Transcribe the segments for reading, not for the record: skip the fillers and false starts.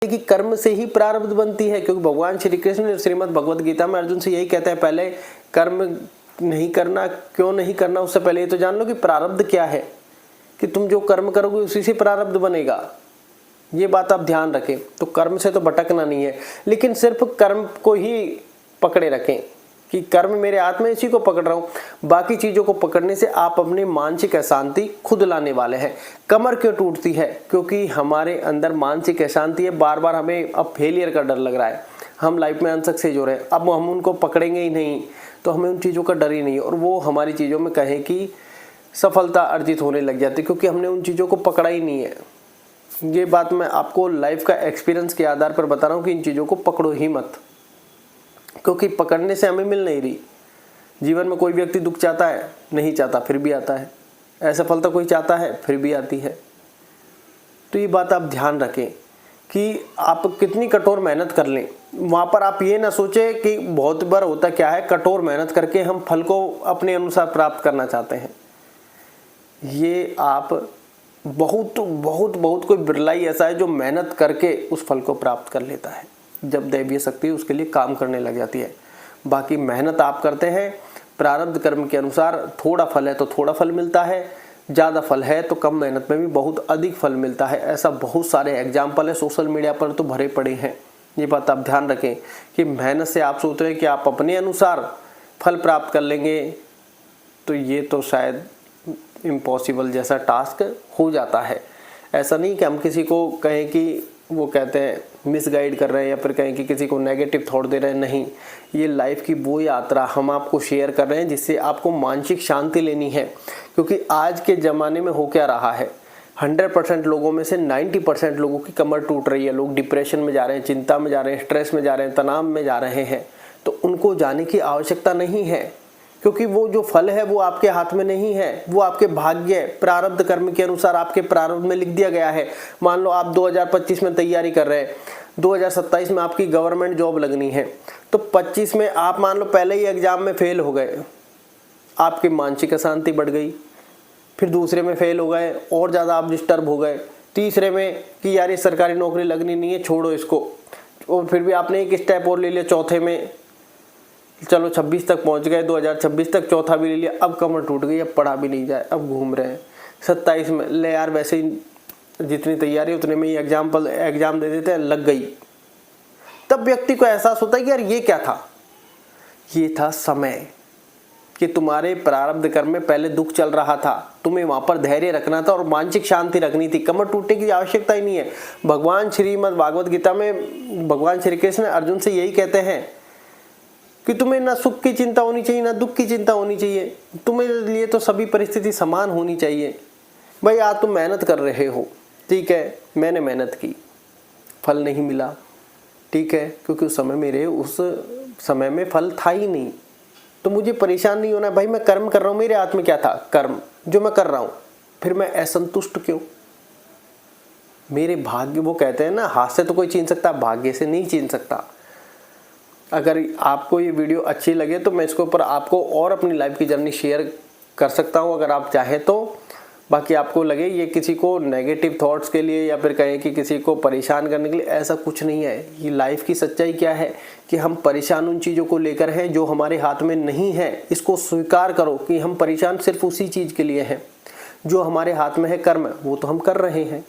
कि कर्म से ही प्रारब्ध बनती है, क्योंकि भगवान श्री कृष्ण श्रीमद् भगवद गीता में अर्जुन से यही कहते हैं, पहले कर्म नहीं करना, क्यों नहीं करना उससे पहले ये तो जान लो कि प्रारब्ध क्या है, कि तुम जो कर्म करोगे उसी से प्रारब्ध बनेगा। ये बात आप ध्यान रखें। तो कर्म से तो भटकना नहीं है, लेकिन सिर्फ कर्म को ही पकड़े रखें कि कर्म मेरे हाथ में, इसी को पकड़ रहा हूं। बाकी चीजों को पकड़ने से आप अपनी मानसिक अशांति खुद लाने वाले हैं। कमर क्यों टूटती है? क्योंकि हमारे अंदर मानसिक अशांति है। बार बार हमें अब फेलियर का डर लग रहा है, हम लाइफ में अनसक्सेस हो रहे हैं, अब हम उनको पकड़ेंगे ही नहीं, तो हमें उन चीज़ों का डर ही नहीं है, और वो हमारी चीज़ों में कहें कि सफलता अर्जित होने लग जाती है, क्योंकि हमने उन चीज़ों को पकड़ा ही नहीं है। ये बात मैं आपको लाइफ का एक्सपीरियंस के आधार पर बता रहा हूँ कि इन चीज़ों को पकड़ो ही मत, क्योंकि पकड़ने से हमें मिल नहीं रही। जीवन में कोई व्यक्ति दुख चाहता है, नहीं चाहता फिर भी आता है, असफलता कोई चाहता है फिर भी आती है। तो ये बात आप ध्यान रखें कि आप कितनी कठोर मेहनत कर लें, वहाँ पर आप ये ना सोचें कि बहुत बार होता क्या है, कठोर मेहनत करके हम फल को अपने अनुसार प्राप्त करना चाहते हैं। ये आप बहुत बहुत बहुत कोई बिरला ही ऐसा है जो मेहनत करके उस फल को प्राप्त कर लेता है, जब दैवीय शक्ति उसके लिए काम करने लग जाती है। बाकी मेहनत आप करते हैं, प्रारब्ध कर्म के अनुसार थोड़ा फल है तो थोड़ा फल मिलता है, ज़्यादा फल है तो कम मेहनत में भी बहुत अधिक फल मिलता है। ऐसा बहुत सारे एग्जाम्पल है, सोशल मीडिया पर तो भरे पड़े हैं। ये बात आप ध्यान रखें कि मेहनत से आप सोच रहे हैं कि आप अपने अनुसार फल प्राप्त कर लेंगे, तो ये तो शायद इम्पॉसिबल जैसा टास्क हो जाता है। ऐसा नहीं कि हम किसी को कहें कि वो कहते हैं मिसगाइड कर रहे हैं, या फिर कहें कि किसी को नेगेटिव थॉट दे रहे हैं, नहीं। ये लाइफ की वो यात्रा हम आपको शेयर कर रहे हैं जिससे आपको मानसिक शांति लेनी है। क्योंकि आज के ज़माने में हो क्या रहा है, 100% लोगों में से 90% लोगों की कमर टूट रही है। लोग डिप्रेशन में जा रहे हैं, चिंता में जा रहे हैं, स्ट्रेस में जा रहे हैं, तनाव में जा रहे हैं। तो उनको जाने की आवश्यकता नहीं है, क्योंकि वो जो फल है वो आपके हाथ में नहीं है, वो आपके भाग्य प्रारब्ध कर्म के अनुसार आपके प्रारब्ध में लिख दिया गया है। मान लो आप 2025 में तैयारी कर रहे हैं, 2027 में आपकी गवर्नमेंट जॉब लगनी है, तो 25 में आप मान लो पहले ही एग्जाम में फेल हो गए, आपकी मानसिक अशांति बढ़ गई। फिर दूसरे में फेल हो गए, और ज़्यादा आप डिस्टर्ब हो गए। तीसरे में कि यार ये सरकारी नौकरी लगनी नहीं है, छोड़ो इसको, और फिर भी आपने एक स्टेप और ले लिया। चौथे में चलो 26 तक पहुंच गए, 2026 तक चौथा भी ले लिया, अब कमर टूट गई, अब पढ़ा भी नहीं जाए, अब घूम रहे हैं। 27 में ले यार वैसे ही जितनी तैयारी उतने में ही एग्जाम दे देते हैं, लग गई। तब व्यक्ति को एहसास होता है कि यार ये क्या था, ये था समय, कि तुम्हारे प्रारब्ध कर्म में पहले दुख चल रहा था, तुम्हें वहां पर धैर्य रखना था और मानसिक शांति रखनी थी। कमर टूटने की आवश्यकता ही नहीं है। भगवान श्रीमद् भागवत गीता में भगवान श्री कृष्ण अर्जुन से यही कहते हैं कि तुम्हें ना सुख की चिंता होनी चाहिए, ना दुख की चिंता होनी चाहिए, तुम्हारे लिए तो सभी परिस्थिति समान होनी चाहिए। भाई आज तुम मेहनत कर रहे हो, ठीक है, मैंने मेहनत की, फल नहीं मिला, ठीक है, क्योंकि उस समय में फल था ही नहीं, तो मुझे परेशान नहीं होना। भाई मैं कर्म कर रहा हूँ, मेरे हाथ में क्या था, कर्म जो मैं कर रहा हूँ, फिर मैं असंतुष्ट क्यों? मेरे भाग्य, वो कहते हैं ना, हाथ से तो कोई छीन सकता, भाग्य से नहीं छीन सकता। अगर आपको ये वीडियो अच्छी लगे तो मैं इसके ऊपर आपको और अपनी लाइफ की जर्नी शेयर कर सकता हूँ, अगर आप चाहें तो। बाकी आपको लगे ये किसी को नेगेटिव थॉट्स के लिए या फिर कहें कि किसी को परेशान करने के लिए, ऐसा कुछ नहीं है। ये लाइफ की सच्चाई क्या है कि हम परेशान उन चीज़ों को लेकर हैं जो हमारे हाथ में नहीं है। इसको स्वीकार करो कि हम परेशान सिर्फ उसी चीज़ के लिए हैं जो हमारे हाथ में है। कर्म वो तो हम कर रहे हैं,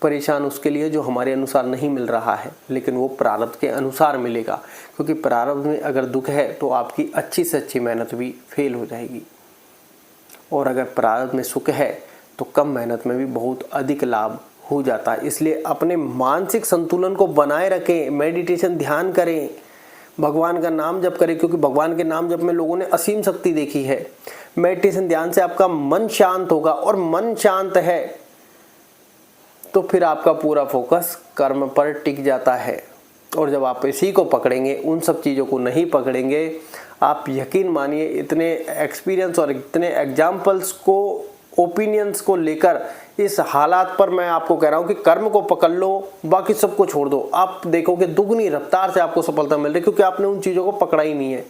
परेशान उसके लिए जो हमारे अनुसार नहीं मिल रहा है, लेकिन वो प्रारब्ध के अनुसार मिलेगा। क्योंकि प्रारब्ध में अगर दुख है तो आपकी अच्छी से अच्छी मेहनत भी फेल हो जाएगी, और अगर प्रारब्ध में सुख है तो कम मेहनत में भी बहुत अधिक लाभ हो जाता है। इसलिए अपने मानसिक संतुलन को बनाए रखें, मेडिटेशन ध्यान करें, भगवान का नाम जप करें, क्योंकि भगवान के नाम जप में लोगों ने असीम शक्ति देखी है। मेडिटेशन ध्यान से आपका मन शांत होगा, और मन शांत है तो फिर आपका पूरा फोकस कर्म पर टिक जाता है। और जब आप इसी को पकड़ेंगे, उन सब चीज़ों को नहीं पकड़ेंगे, आप यकीन मानिए इतने एक्सपीरियंस और इतने एग्जाम्पल्स को, ओपिनियंस को लेकर इस हालात पर मैं आपको कह रहा हूँ कि कर्म को पकड़ लो, बाकी सबको छोड़ दो। आप देखोगे दुगनी रफ्तार से आपको सफलता मिल रही है, क्योंकि आपने उन चीज़ों को पकड़ा ही नहीं है।